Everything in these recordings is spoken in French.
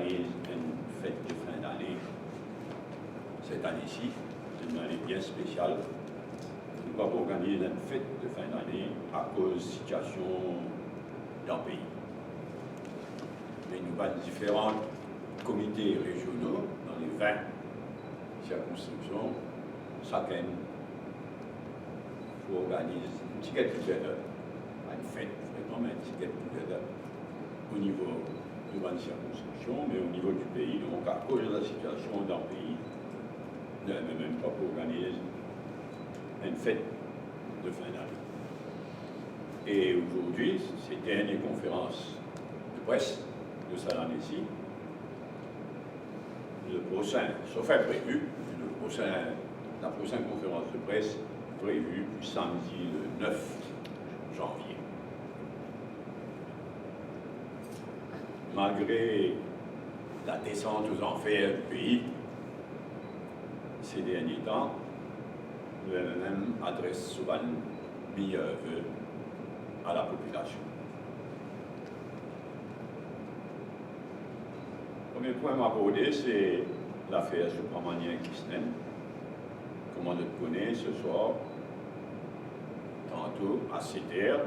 organise une fête de fin d'année. Cette année-ci, c'est une année bien spéciale. Nous ne pouvons pas organiser une fête de fin d'année à cause de la situation dans le pays. Mais nous avons différents comités régionaux dans les 20 circonscriptions. Chacun organise une petite together, pas une fête, vraiment, mais une petite together au niveau de la circonscription, mais au niveau du pays. Donc, à cause de la situation dans le pays, nous n'avons même pas organisé une fête de fin d'année. Et aujourd'hui, ces dernières conférences de presse de cette année-ci, le prochain, sauf imprévu, la prochaine conférence de presse prévue samedi le 9 janvier. Malgré la descente aux enfers du pays ces derniers temps, le MMM adresse souvent meilleurs vœux à la population. Le premier point à aborder, c'est l'affaire Subramanian Krishnan. Comme on le connaît ce soir, tantôt à 7h,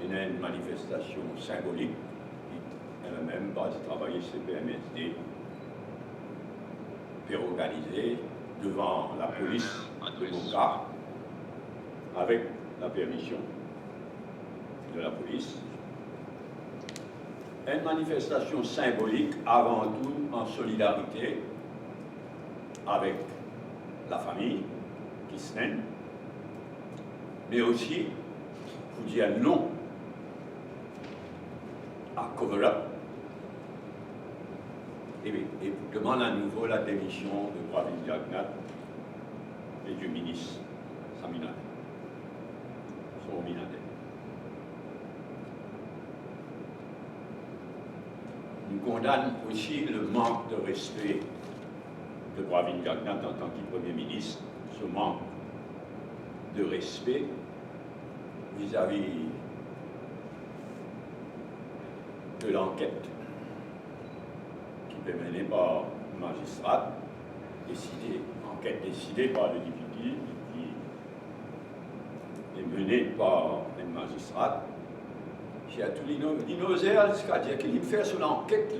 il y a une manifestation symbolique. Elle-même va travailler chez PMSD pour organiser devant la police de Boca avec la permission de la police. Une manifestation symbolique avant tout en solidarité avec la famille Krishnan, mais aussi pour dire non à cover-up et pour demander à nouveau la démission de Pravin Jagnat et du ministre Saminade. Nous condamnons aussi le manque de respect de Pravin Jagnat en tant que Premier ministre, ce manque de respect vis-à-vis de l'enquête qui peut mener par le magistrat, enquête décidée par le député, qui est menée par un magistrat. J'ai tout l'inosère, c'est-à-dire qu'il fait son enquête,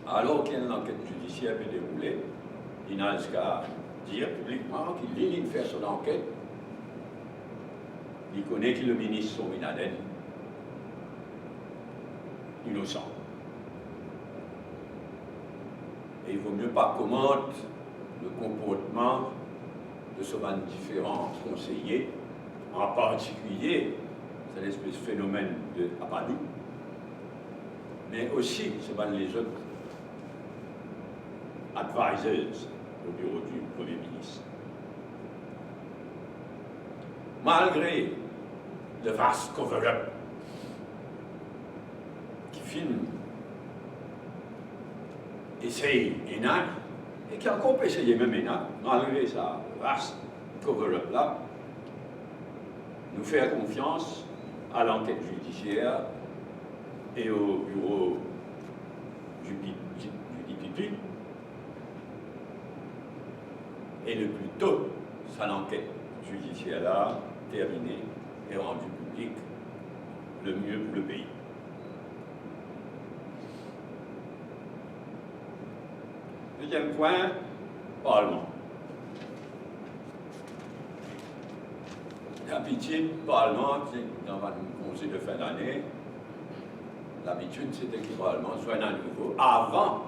alors qu'il y a une enquête judiciaire qui est déroulée, il n'a qu'à dire publiquement qu'il fait son enquête. Il connaît que le ministre Sominaden innocent. Et il ne vaut mieux pas commenter le comportement de ce différents conseillers, en particulier, c'est l'espèce de phénomène de Apadou, mais aussi les autres advisors au bureau du Premier ministre. Malgré le vaste cover-up qui filme, essaye ENAC, et qui encore peut essayer même ENAC, malgré sa vaste cover-up là, nous faire confiance à l'enquête judiciaire et au bureau du DPP. Et le plus tôt, ça l'enquête judiciaire là, terminée et rendue publique, le mieux pour le pays. Deuxième point, Parlement. D'habitude, Parlement, dans un conseil de fin d'année, l'habitude c'était que le Parlement soit à nouveau avant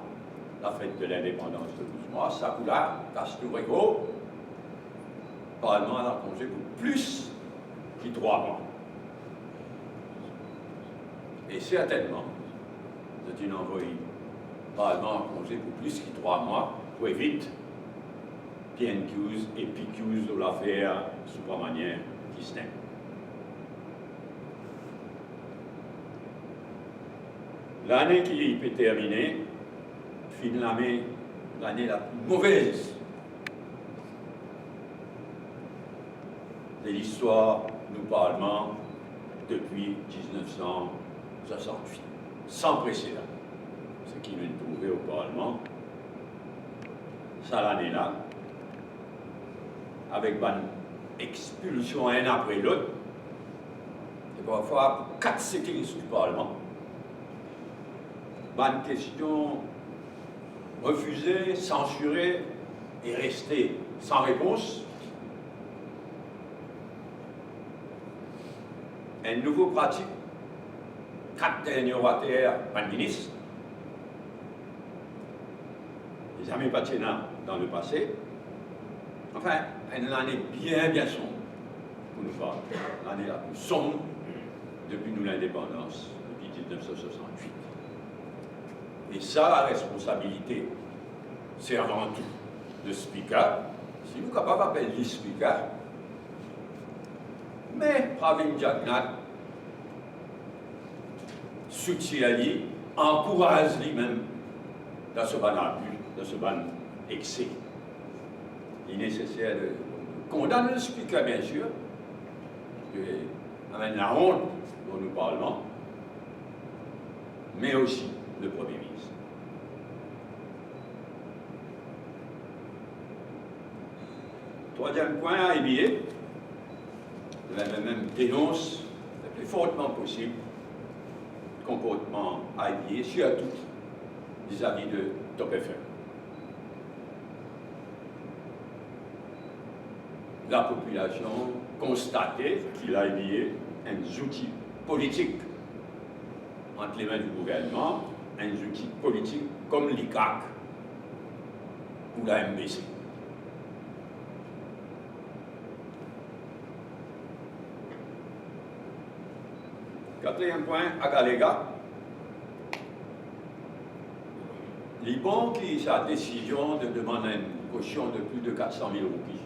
la fête de l'indépendance de 12 mois, ça coule là, Casturico, le Parlement a congé pour plus que 3 mois. Et certainement, c'est une envoyée Parlement a congé pour plus que 3 mois pour éviter PNQs et PQs de l'affaire Subramanian Krishnan. L'année qui peut terminer, l'année la plus mauvaise de l'histoire du Parlement depuis 1968. sans précédent. Ce qui nous trouvait au Parlement, ça l'année-là, avec une expulsion un après l'autre, et parfois 4 séquelles du Parlement. Une question refusée, censurée et restée sans réponse. Un nouveau pratique, 4 derniers oratoires, pas de ministre. Jamais pas de Sénat dans le passé. Enfin, une année bien sombre pour nous parler. L'année la plus sombre depuis nous l'indépendance, depuis 1968. Et ça, la responsabilité, c'est avant tout le speaker. Si nous sommes capables d'appeler le speaker, mais Pravin Jagnat soutient lui, encourage lui-même dans ce ban abus, dans ce ban excès. Il est nécessaire de condamner le speaker, bien sûr, qui amène la honte dont nous parlons, mais aussi le Premier ministre. Troisième point, IBA, la même dénonce le plus fortement possible le comportement IBA, surtout vis-à-vis de Top FM. La population constatait qu'il a lié un outil politique entre les mains du gouvernement, un outil politique comme l'ICAC ou la MBC. Quatrième point, à Galega, Liban qui sa décision de demander une caution de plus de 400 000 roupies,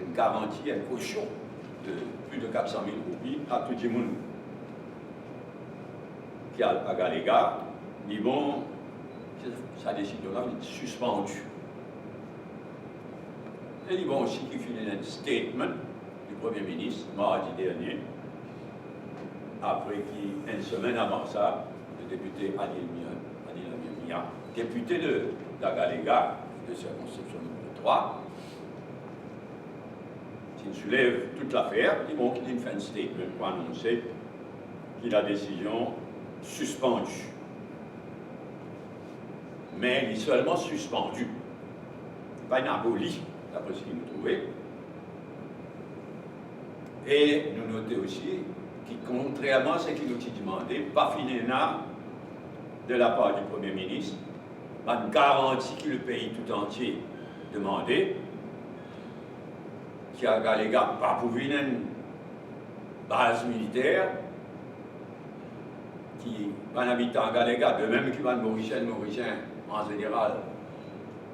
une garantie, une caution de plus de 400 000 roupies à tout le monde qui a à Galega, Liban, sa décision est suspendue. Et Liban aussi qui finit un statement du Premier ministre mardi dernier, après qui, une semaine avant ça, le député Adil Mia, député de Galega, de circonscription numéro 3, qui soulève toute l'affaire, qui fait un statement pour annoncer qu'il a décision suspendue. Mais il est seulement suspendu, pas une abolie, d'après ce qu'il nous trouvait. Et nous notons aussi qui, contrairement à ce qu'il nous a demandé, pas finina de la part du Premier ministre, une garantie que le pays tout entier demandait, qui a Galega pas pour une base militaire, qui va habiter en Galega, de même que les Mauriciens en général,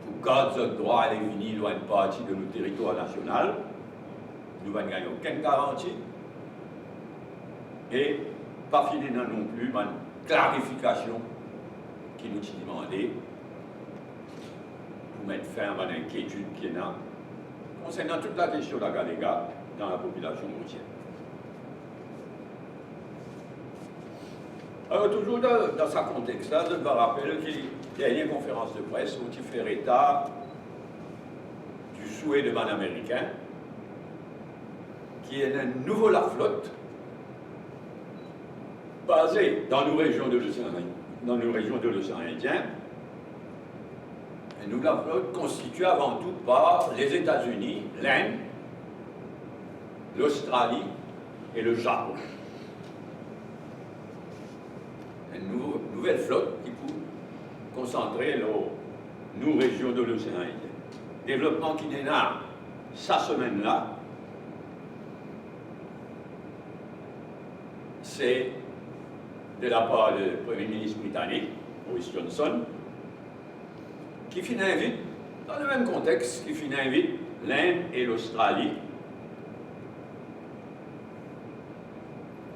pour garder notre droit à venir loin de partie de notre territoire national, nous n'avons gagné aucune garantie. Et pas fini non plus une clarification qui nous est demandée pour mettre fin à l'inquiétude qu'il y a concernant toute la question de la Galega dans la population mauricienne. Alors, toujours dans ce contexte-là, je dois rappeler qu'il y a une conférence de presse où il fait état du souhait de ban américain qui est un nouveau la flotte basé dans nos régions de l'océan Indien, une nouvelle flotte constituée avant tout par les États-Unis, l'Inde, l'Australie et le Japon. Une nouvelle flotte qui peut concentrer nos régions de l'océan Indien. Développement qui n'est là, sa semaine-là, c'est de la part du Premier ministre britannique, Boris Johnson, qui invite, dans le même contexte, qui invite l'Inde et l'Australie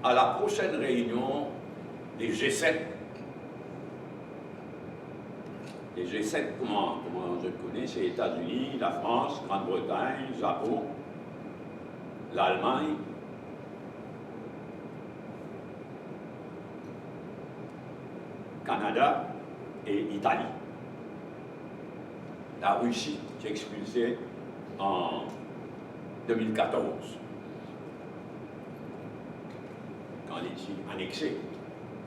à la prochaine réunion des G7. Les G7, comment je le connais, c'est les États-Unis, la France, Grande-Bretagne, Japon, l'Allemagne, Canada et Italie. La Russie qui est expulsée en 2014. Quand il dit annexer,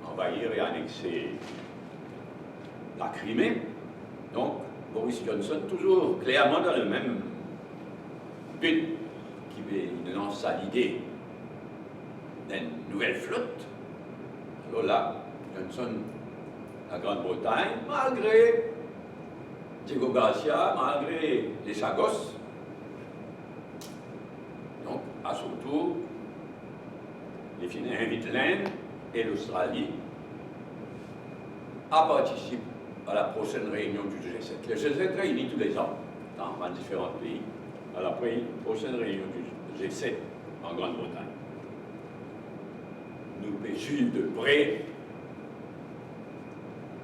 envahir et annexer la Crimée. Donc, Boris Johnson, toujours clairement dans le même but, qui lance à l'idée d'une nouvelle flotte. Alors là, Johnson, la Grande-Bretagne, malgré Diego Garcia, malgré les Chagos, donc à son tour, les Finlandais invitent l'Inde et l'Australie à participer à la prochaine réunion du G7. Le G7 réunit tous les ans dans différents pays à la prochaine réunion du G7 en Grande-Bretagne. Nous pouvons suivre de près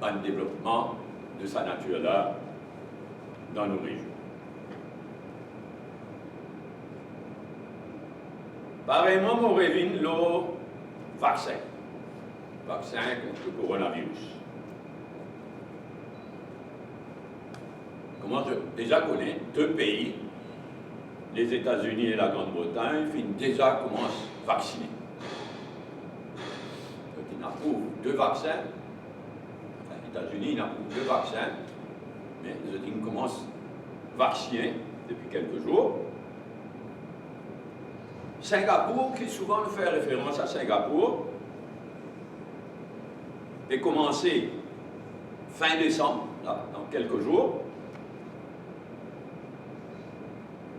un développement de sa nature-là dans nos régions. Pareillement, on revient le vaccin contre le coronavirus. Comment je déjà connais deux pays, les États-Unis et la Grande-Bretagne, qui déjà commencent à vacciner. Donc, ils approuvent deux vaccins. Enfin, les États-Unis approuvent deux vaccins, mais les États-Unis commencent à vacciner depuis quelques jours. Singapour, qui souvent fait référence à Singapour, est commencé fin décembre, là, dans quelques jours.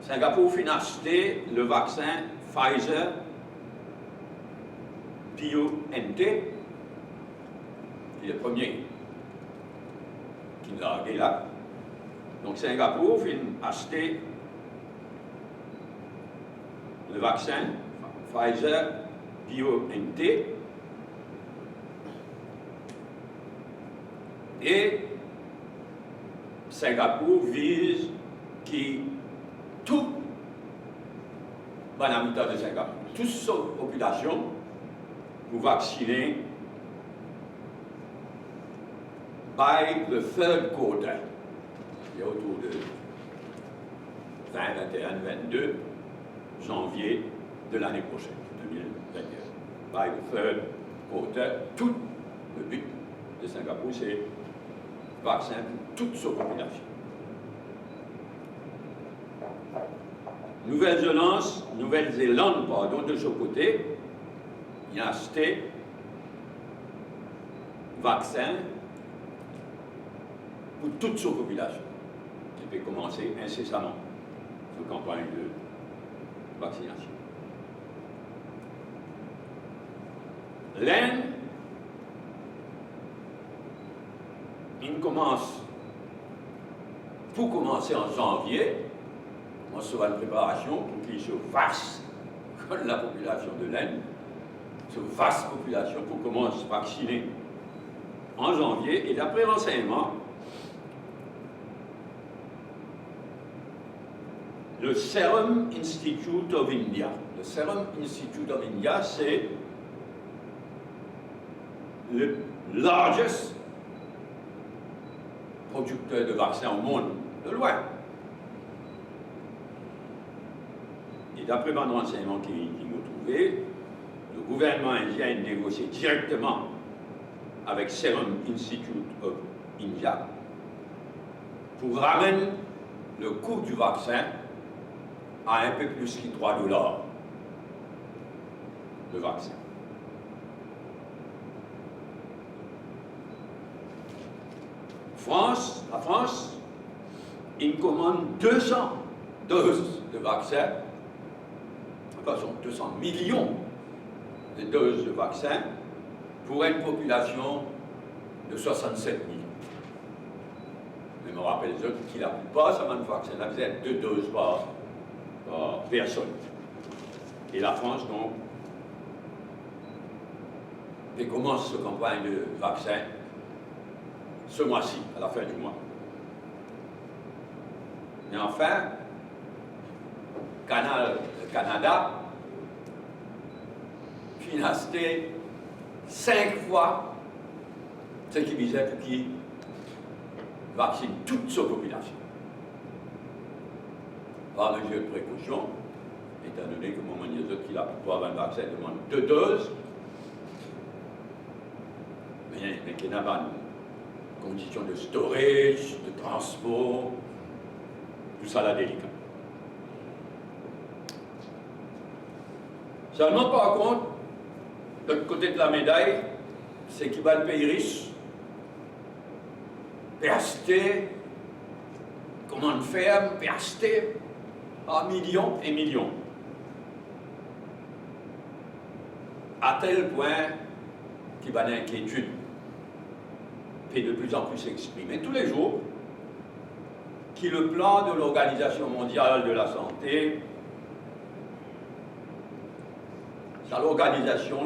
Singapour finit acheter le vaccin Pfizer BioNTech, qui est le premier qui l'a largué là. Donc Singapour finit acheter le vaccin Pfizer BioNTech et Singapour vise qui tout bon habitant de Singapour, toute sa population pour vacciner by the third quarter. Il y a autour de 20, 21, 22 janvier de l'année prochaine, 2021. By the third quarter, tout le but de Singapour, c'est vaccin pour toute sa population. Nouvelle-Zélande, pardon, de ce côté, il a acheté vaccin pour toute sa population. Il peut commencer incessamment cette campagne de vaccination. L'Inde, pour commencer en janvier, on sera une préparation pour qu'il se vaste, comme la population de l'Inde, se vaste population pour commencer à vacciner en janvier. Et d'après renseignement, le Serum Institute of India. Le Serum Institute of India, c'est le largest producteur de vaccins au monde, de loin. Et d'après mon renseignement qui m'a trouvé, le gouvernement indien a négocié directement avec Serum Institute of India pour ramener le coût du vaccin à un peu plus que $3 le vaccin. La France, il commande 200 doses de vaccins, enfin 200 millions de doses de vaccins pour une population de 67 millions. Je me rappelle les autres qui n'appuient pas ça vaccin, la faisait 2 doses par personne. Et la France, donc, elle commence cette campagne de vaccin ce mois-ci, à la fin du mois. Et enfin, le Canada financé 5 fois ce qui visait pour qu'il vaccine toute sa population. Par mesure de précaution, étant donné que mon manière qu'il a pour avoir un vaccin demande 2 doses, mais qu'il n'y a pas de conditions de storage, de transport, tout ça là délicat. Seulement par contre, de l'autre côté de la médaille, c'est qu'il va le pays riche, acheter, comment faire, acheter à millions et millions. À tel point qu'il va y avoir une inquiétude et de plus en plus s'exprimer tous les jours, que le plan de l'Organisation mondiale de la santé, c'est l'Organisation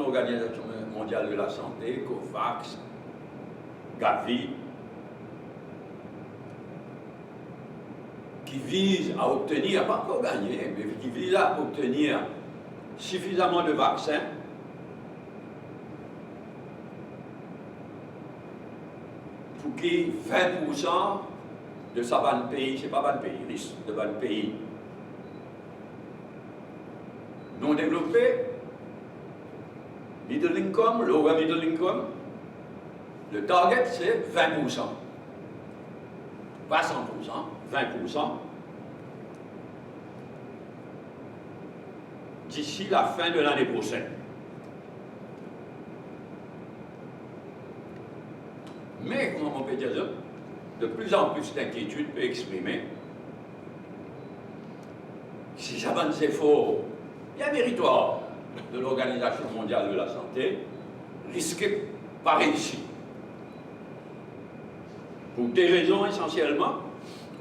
mondiale de la santé, COVAX, Gavi, qui vise à obtenir, pas encore gagner, mais qui vise à obtenir suffisamment de vaccins pour que 20% de sa bande pays, c'est pas bande pays, risque de bande pays non développés, middle income, lower middle income, le target c'est 20%. Pas 100%, 20% d'ici la fin de l'année prochaine. Mais, comment on peut dire ça, de plus en plus d'inquiétude peut exprimer. Si j'avance efforts bien méritoires de l'Organisation mondiale de la santé, risquent pas réussir. Pour des raisons essentiellement,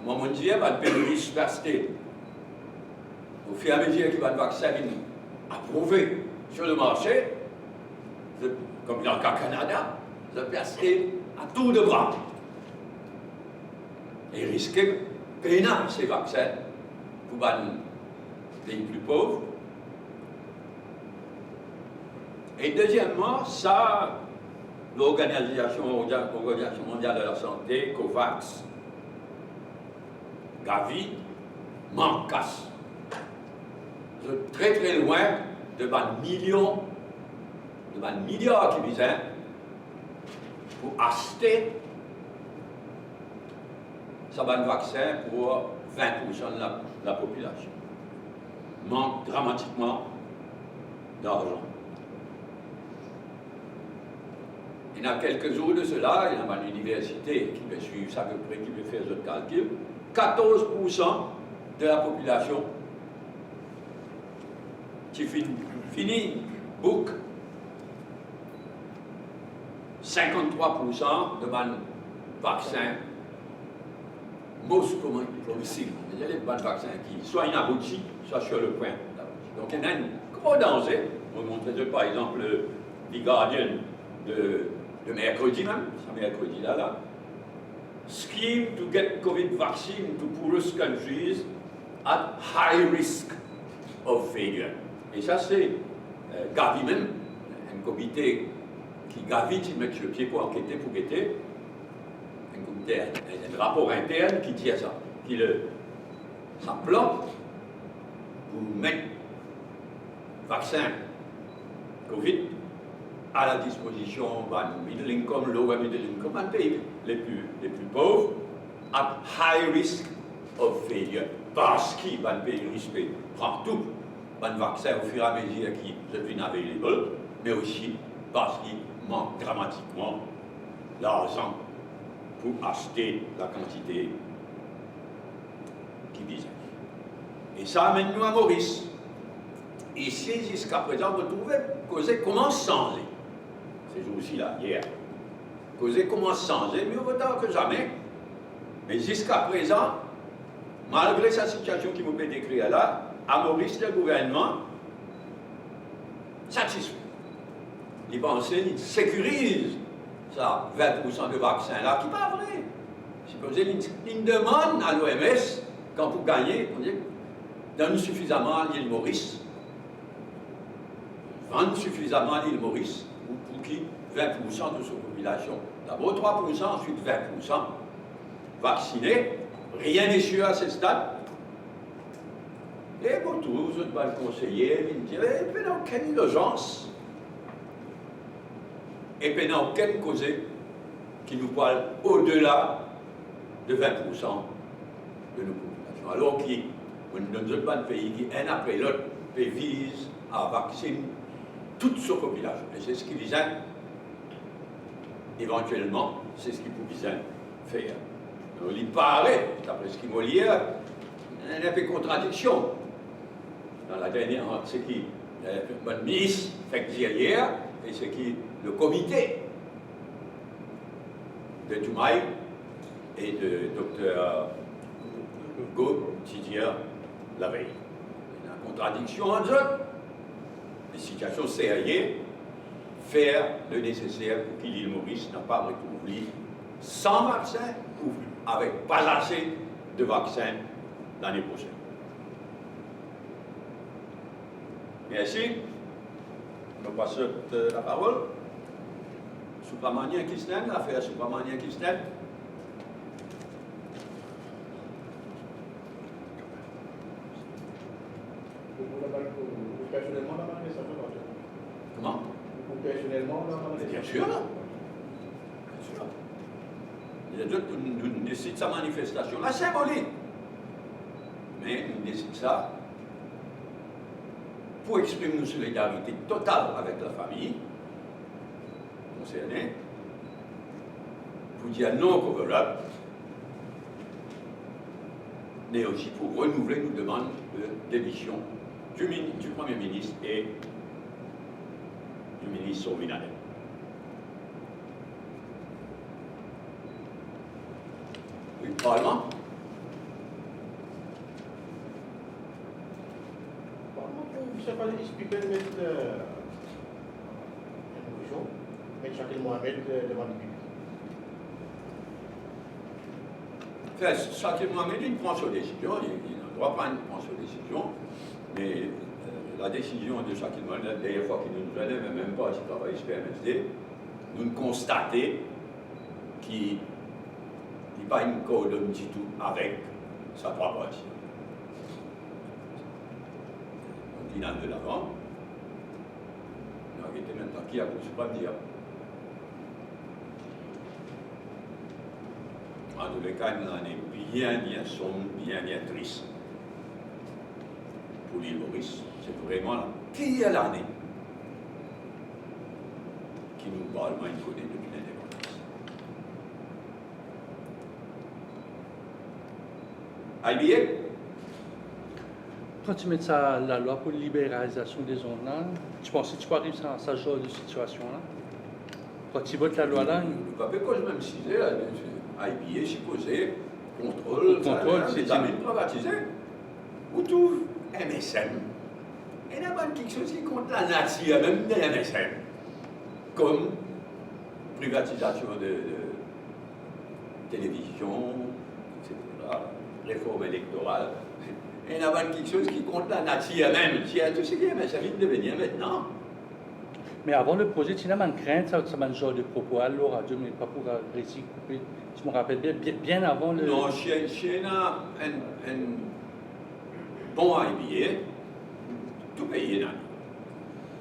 moi, mon Dieu, va le pénurie se rester. Au fur et à mesure qu'il va le vaccin approuvé sur le marché, comme dans le cas Canada, se passer à tour de bras. Et risquer pénal ces vaccins pour les pays plus pauvres. Et deuxièmement, ça, l'Organisation mondiale de la santé, COVAX, Gavi, manque casse. Très très loin de millions, de milliards qui visaient pour acheter ça va un vaccin pour 20% de la population. Manque dramatiquement d'argent. Il y a quelques jours de cela, il y a une université qui peut suivre ça à peu près, qui peut faire ce calcul, 14% de la population qui finit book 53% de vaccins most possible. Il y a des vaccins qui soit inaboutis, soit sur le point d'aboutir. Donc il y a un gros danger. On montrait par exemple le Guardian de mercredi même, c'est mercredi là. Scheme to get COVID vaccine to poorest countries at high risk of failure. Et ça c'est Gavi même, un comité qui Gavi qui met sur pied pour enquêter, pour guetter. Un rapport interne qui dit ça, qui ça plan pour mettre vaccin Covid à la disposition de middle income, lower middle income, un pays les plus pauvres, at high risk of failure, parce qu'il va le pays risqué prend tout, le vaccin au fur et à mesure qui devient available, mais aussi parce qu'il manque dramatiquement l'argent pour acheter la quantité qui visait. Et ça amène nous à Maurice. Ici, jusqu'à présent, on trouvait causer commence à changer. Ces jours-ci, là, hier. Causer commence à changer, mieux vaut tard que jamais. Mais jusqu'à présent, malgré sa situation qui vous peut décrire là, à Maurice, le gouvernement satisfait. Il pense qu'il sécurise ça, 20% de vaccins là, qui n'est pas vrai. Supposez une demande à l'OMS, quand vous gagnez, on dit, donne suffisamment à l'île Maurice, vendre suffisamment à l'île Maurice, pour qu'il 20% de sa population D'abord 3%, ensuite 20% vaccinés. Rien n'est sûr à ce stade. Et pour tous, je dois le conseiller, il me dit, il n'y a aucune urgence. Et il n'y a aucune cause qui nous parle au-delà de 20% de nos populations. Alors dans un pays qui, un après l'autre, vise à vacciner toute sa population. Et c'est ce qu'il vise, éventuellement, c'est ce qu'il vise faire. Alors, il paraît, d'après ce qu'il m'a dit, il y a un peu de contradiction. Dans la dernière, ce qui le ministre fait dire hier, et ce qui le comité de Toumaï et de Dr Go Tidier la veille. Il y a une contradiction entre eux. Les situations sérieuses, faire le nécessaire pour que l'île Maurice n'a pas retrouvé sans vaccin ou avec pas assez de vaccins l'année prochaine. Merci. Je passe la parole. Subramanian Kisnen, l'affaire Subramanian Kisnen. Personnellement, la manifestation. Comment? Personnellement, la manifestation. Bien sûr. Il y a d'autres qui décident sa manifestation, la symbolique. Mais nous décidons ça pour exprimer une solidarité totale avec la famille concernée, pour dire non au cover-up, mais aussi pour renouveler nos demandes de démission du Premier ministre et du ministre Sorbinalet. Le Parlement. Je ne sais pas si je peux mettre une motion, mais Shakil Mohamed devant le public. Shakil Mohamed, il prend sa décision, il ne doit pas prendre sa décision, mais la décision de Shakil Mohamed, la dernière fois qu'il nous allait, mais même pas, il travaille chez PMSD, nous constatons qu'il n'y a pas une coordonne du tout avec sa propre partie. Donc il a de l'avant. Il a été maintenant qui a pu se pas dire. En tous les cas, il en est bien sombre, bien triste pour l'île Maurice. C'est vraiment la pire l'année qui nous parle moins connaît depuis l'indépendance. IBA. Quand tu mets ça, la loi pour la libéralisation des zones là, tu penses que tu peux arriver à ce genre de situation-là? Quand tu votes la loi là, le papier que je même cisé, IBA supposé, contrôle, c'est amis privatisés. Ou tout MSM. Il y a pas quelque chose qui compte la nature, même de MSM. Comme privatisation de télévision, etc., réforme électorale. Il y a pas quelque chose qui compte la nature même. Si tout ce qui est MSM, il devait venir maintenant. mais avant le projet, tu n'as pas de crainte, ça un genre de propos à l'eau, radio, mais pas pour récit coupé. Je me rappelle bien avant le. Non, chez un bon IBA, tout pays est dans.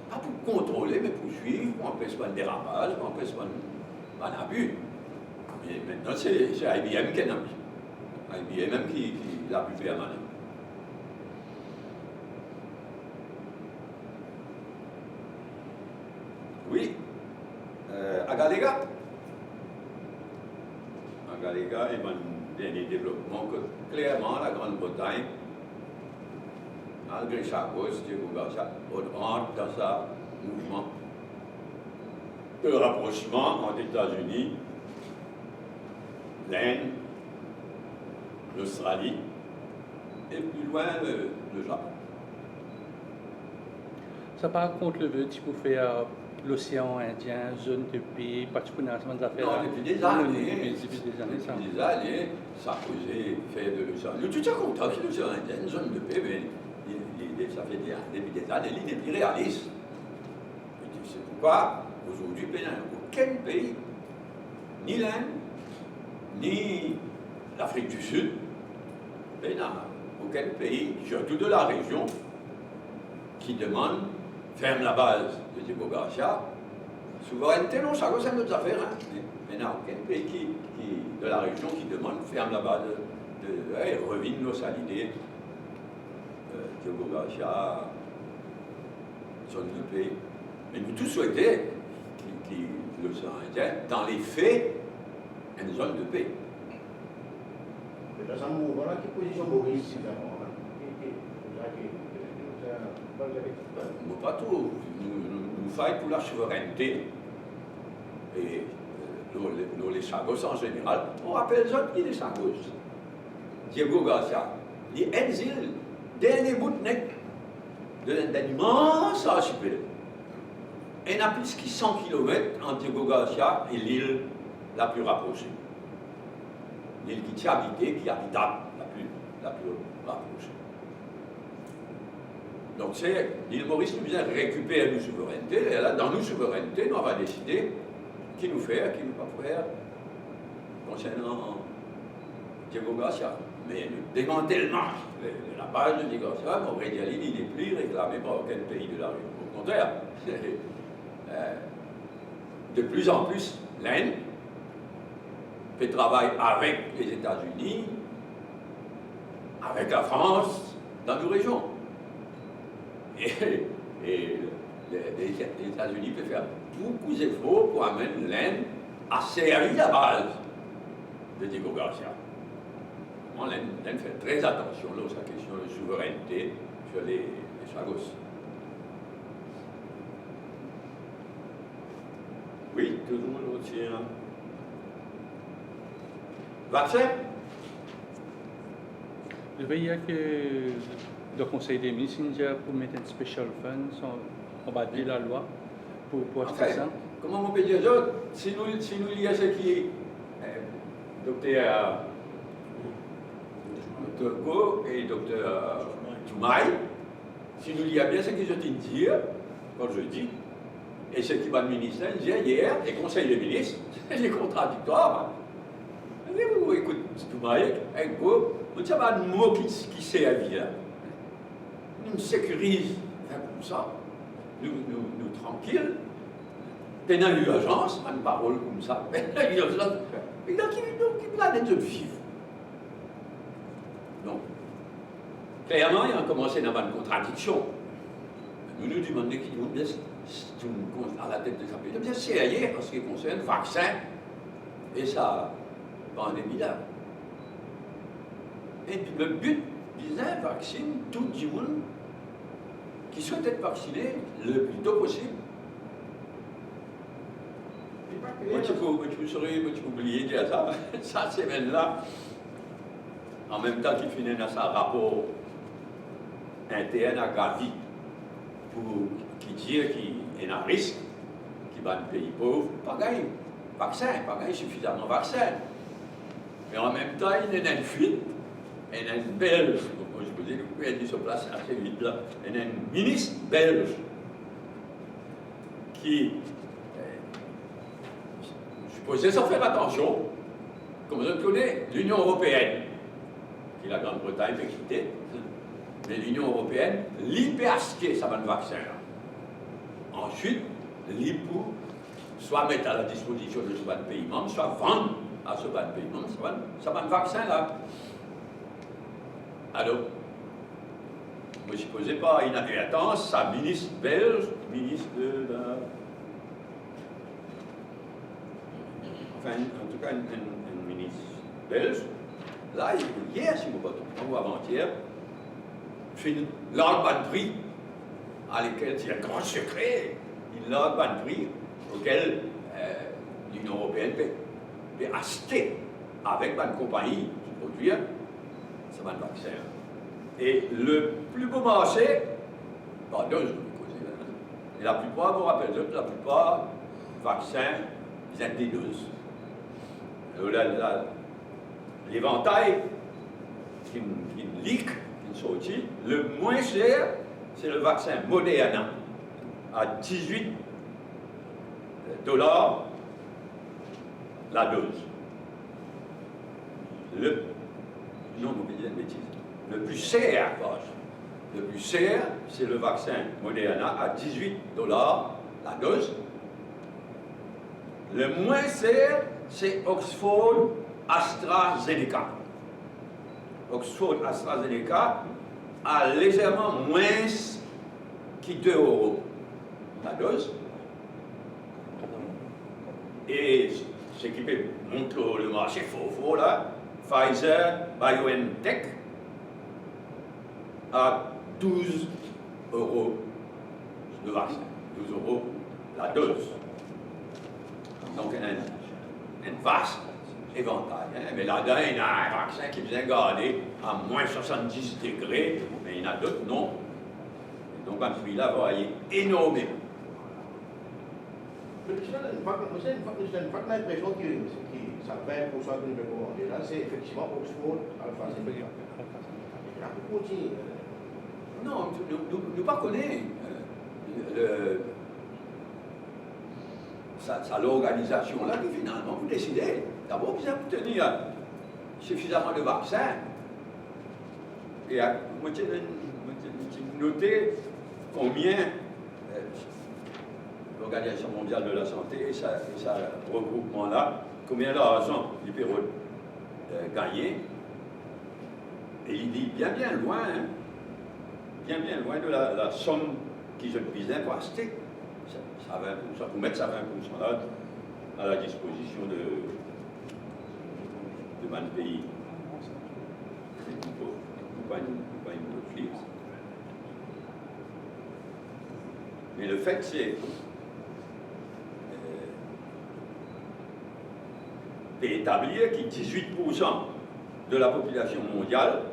Pas pour contrôler, mais pour suivre, pour empêcher pas le dérapage, pour empêcher pas l'abus. Mais maintenant, c'est IBM qui est dans. IBM même qui l'a pu faire maintenant. Oui, à Galéga. À Galéga, il y a un dernier développement que clairement la Grande-Bretagne, malgré sa cause, rentre dans sa mouvement de rapprochement entre les États-Unis, l'Inde, l'Australie et plus loin le Japon. Ça par contre le veut, tu peux faire l'océan Indien, zone de paix, particulièrement des affaires. Non, depuis des années. Depuis des années, ça. Depuis des années, ça faisait faire de l'océan. Nous, tout est content que l'océan Indien, une zone de paix, mais ça fait depuis des années, il n'est plus réaliste. C'est pourquoi, aujourd'hui, aucun pays ni l'Inde, ni l'Afrique du Sud, mais non, aucun pays, surtout de la région, qui demande, ferme la base de Diego Garcia, souveraineté, non, ça concerne d'autres affaires, hein, mais non, aucun pays de la région qui demande, ferme la base revine nos salidés, Diego Garcia, zone de paix. Mais nous tous souhaitons que l'océan Indien, dans les faits, une zone de paix. Mais dans ce mouvement-là, quelle position Maurice, finalement? Nous, pas tout. Nous faisons pour la souveraineté. Et nous, les Sagos en général, on rappelle les autres qui les Sagos. Diego Garcia, les Enzil, dernier bout d'un immense archipel. Il y a plus de 100 km entre Diego Garcia et l'île la plus rapprochée. L'île qui est habitée, qui est habitable, la plus rapprochée. Donc c'est l'île Maurice nous vient récupérer nos souverainetés, et là, dans nos souverainetés, nous on va décider qui nous fait, qui nous pas faire concernant Diego Garcia. Mais le démantèlement de la base de Diego Garcia, Maurice Dialine, il n'est plus réclamé par aucun pays de la région. Au contraire, de plus en plus, l'Inde fait travail avec les États-Unis, avec la France, dans nos régions. Et les États-Unis peuvent faire beaucoup d'efforts pour amener l'Inde à servir la base de Diego Garcia. L'Inde fait très attention à la question de souveraineté sur les Chagos. Oui, toujours le tien. Vaccin? Je veille que le Conseil des ministres pour mettre un special fund, on va dire la loi pour acheter ça. Comment on peut dire ça? Si nous lions ce qui est docteur Go et docteur Toumaï, si nous lions bien ce qu'ils ont dit, quand je dis, et ce qui va le ministère dire hier, les conseils des ministres, c'est contradictoire. Vous écoutez Toumaï, avec Go, on ne sait pas un mot qui sert à vie. Nous sécurisons comme ça, nous tranquilles, pendant l'urgence, une parole comme ça, pendant l'urgence, et donc il planète de vivre. Donc, clairement, il a commencé dans une contradiction. Nous nous demandons qui nous bien à la tête de sa pays, bien sérieux en ce qui concerne le vaccin et sa pandémie là. Et le but, disait, vaccine tout le monde qui souhaite être vacciné le plus tôt possible. Tu peux oublier de dire ça, cette semaine-là, en même temps qu'il finit dans sa rapport interne à Gavi, qui dit qu'il y a un risque, qu'il va un pays pauvre, pas gagner vaccin, pas gagner suffisamment vaccin. Mais en même temps, il y a une fuite, il y a une Belge, je vous dis, vous pouvez aller sur place assez vite là, il y a une ministre belge qui supposait sans faire attention, comme je connais, l'Union européenne, qui la Grande-Bretagne peut quitter, mais l'Union européenne, l'hyper-acheter ça va le vaccin. Ensuite, l'IPU, soit mettre à la disposition de ce pays membre, soit vendre à ce pays membre, ça va le vaccin là. Alors, je ne supposais pas inadvertance, sa ministre belge, ministre de la. Enfin, en tout cas, une ministre belge, là, hier, si vous ne me trompez pas, ou avant-hier, fait l'arbre de prix à lesquels c'est un grand secret, il l'arbre de prix auquel l'Union européenne peut acheter avec une compagnie qui produit ça va le vaccin. Et le plus beau marché, pardon, je vous le et la plupart, je vous rappelle, la plupart vaccins, ils sont des doses. Alors l'éventail qui leak, qui sortit, le moins cher, c'est le vaccin Moderna à $18 la dose. Non, vous pouvez dire une bêtise. Le plus cher, le plus cher, c'est le vaccin Moderna à $18 la dose. Le moins cher, c'est Oxford AstraZeneca. Oxford AstraZeneca a légèrement moins que 2 € la dose. Et ce qui peut montrer le marché faux là, Pfizer BioNTech à 12 € le vaccin, 12 € la dose. Donc un vaste éventail. Hein? Mais là-dedans, il y a un vaccin qui vient garder à moins 70 degrés, mais il y en a d'autres non. Et donc, un prix-là va aller énormément. Mais j'ai l'impression que ça 20% que nous avons commandé là, c'est effectivement Oxford AstraZeneca. On continue. Non, nous ne connaissons pas l'organisation là qui finalement vous décidez. D'abord, vous avez obtenir suffisamment de vaccins. Et vous notez combien l'Organisation mondiale de la santé et sa regroupement là, combien d'argent ils peuvent gagner. Et il dit bien loin, hein, bien loin de la somme qu'ils ont besoin pour acheter. Ça 20%, pour mettre ça 20% là à la disposition de mon pays. Pas une flip. Mais le fait, c'est d'établir que 18% de la population mondiale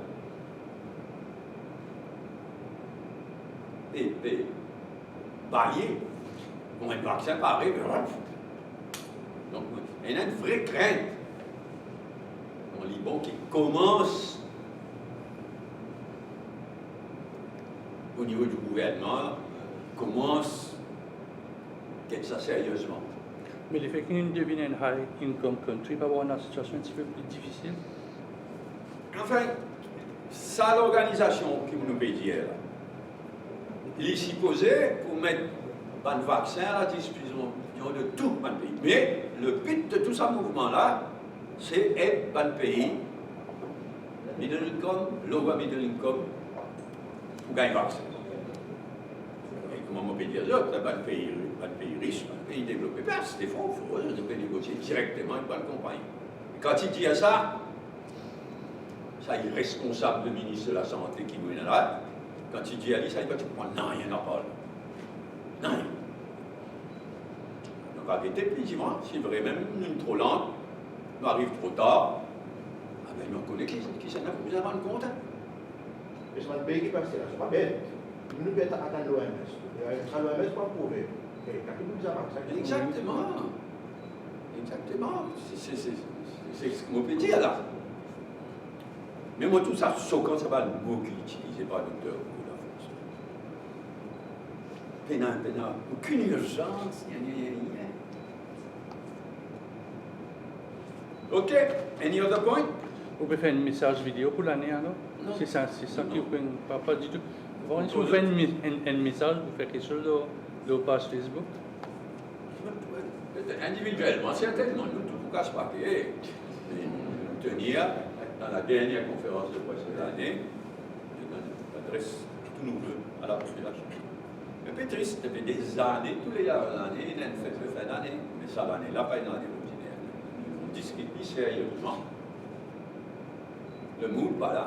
est baillée pour un vaccin pareil. Donc, il y a une vraie crainte en Liban qui commence au niveau du gouvernement, commence à faire ça sérieusement. Mais le fait qu'il devine un high income country va avoir une situation un petit peu plus difficile. Enfin, ça l'organisation qui nous peut dire là. Il est supposé pour mettre un vaccin à la disposition de tout le pays. Mais le but de tout ce mouvement-là, c'est aider le pays, middle income, lower middle income, pour gagner le vaccin. Et comment on peut dire ça? Un pays riche, un pays développé, ben, c'est faux, il peut négocier directement avec une compagnie. Et quand il dit ça, ça il est responsable, le ministre de la Santé qui nous est là. Quand il dit à lui, ça il va dire, non, il n'y en a pas là. Non. Donc arrêtez effectivement, si vraiment une trop lente, nous arrive trop tard, ah ben on connaît qui s'en a plus avant de compte. Mais c'est un pays qui passe là, c'est pas bête. Nous devons attendre l'OMS. L'OMS va prouver. Exactement. Exactement. C'est ce qu'on peut dire là. Mais moi, tout ça, choquant, ça va le mot qu'il utilisait par le docteur pour la France. Pénal, aucune urgence, OK, any other point? Vous pouvez faire un message vidéo pour l'année alors? Non. C'est ça qui vous pas du tout. Si vous faites un message, vous faites quelque chose de page Facebook? Individuellement, certainement, nous ne pouvons pas se parler. Nous tenir dans la dernière conférence de presse de l'année, une adresse tout nouveau à la population. Un peu triste, depuis des années, tous les années, il y a une fête de fin d'année, mais ça l'année-là, pas une année ordinaire. Nous discutons sérieusement. Le mood, voilà.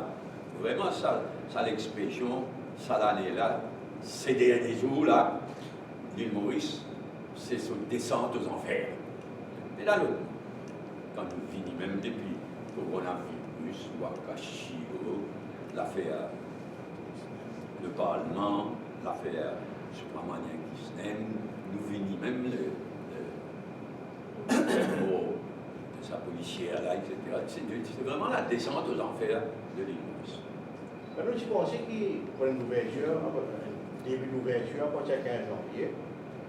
Vraiment, ça l'expression, ça l'année-là, ces derniers jours-là, l'île Maurice, c'est son descente aux enfers. Mais là, quand nous finissons, même depuis le coronavirus, Wakashio, l'affaire, le Parlement, l'affaire Subramanian Krishnan, nous finissons même le mot de sa policière là, etc. C'est vraiment la descente aux enfers de l'île Maurice. Maintenant, je pense pour une ouverture, un début d'ouverture, à partir du 15 janvier,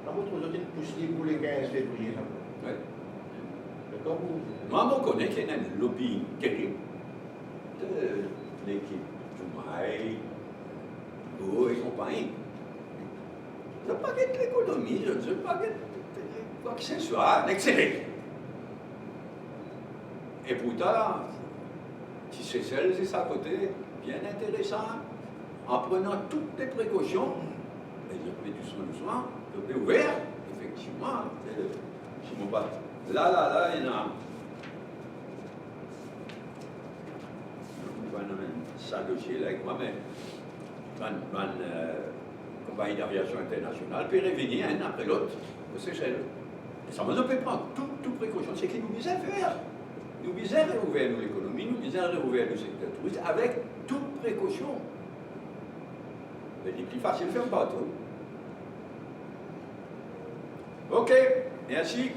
on va trouver une pousse libre pour les 15 février. Oui. Le Donc, Moi, je connais qu'il y a un lobby terrible de l'équipe Joumaï, Go et compagnie. Je ne veux pas que l'économie, je ne veux pas que quoi que ce soit, excellent. Et pourtant, si c'est celle, c'est ça côté, bien intéressant, en prenant toutes les précautions, et je fais doucement, je fais ouvert, effectivement, je me bats. Là, il y en a. Je vais ça dossier là avec moi, mais compagnie d'aviation internationale peut revenir un après l'autre aux Seychelles. Et ça ne peut prendre toute précaution. C'est qu'il nous disait faire. Nous disait rouvrir l'économie, nous disait rouvrir le secteur touristique avec toute précaution. Mais c'est plus facile de faire partout. Ok, merci.